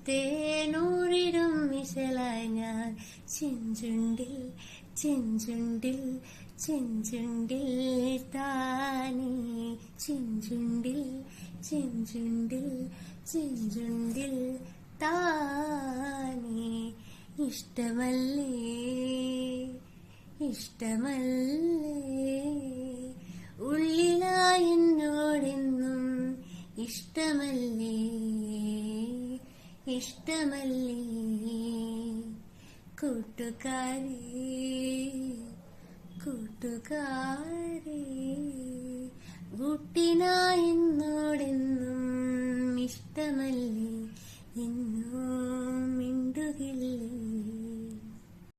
തേനൂറിടും മിശലായി ഞാൻ ചെഞ്ചുണ്ടിൽ ചെഞ്ചുണ്ടിൽ ചെഞ്ചുണ്ടിൽ താനേ ചെഞ്ചുണ്ടിൽ ചെഞ്ചുണ്ടിൽ ചെഞ്ചുണ്ടിൽ താനേ ഇഷ്ടമല്ലേ ഇഷ്ടമല്ലേ ഉള്ളിലായി എന്നോടെന്നും ഇഷ്ടമല്ലേ ഇഷ്ടമല്ലേ കൂട്ടുകാരേ കൂട്ടുകാരേ കൂട്ടിനായി എന്നോടെന്നും ഇഷ്ടമല്ലേ എന്നോ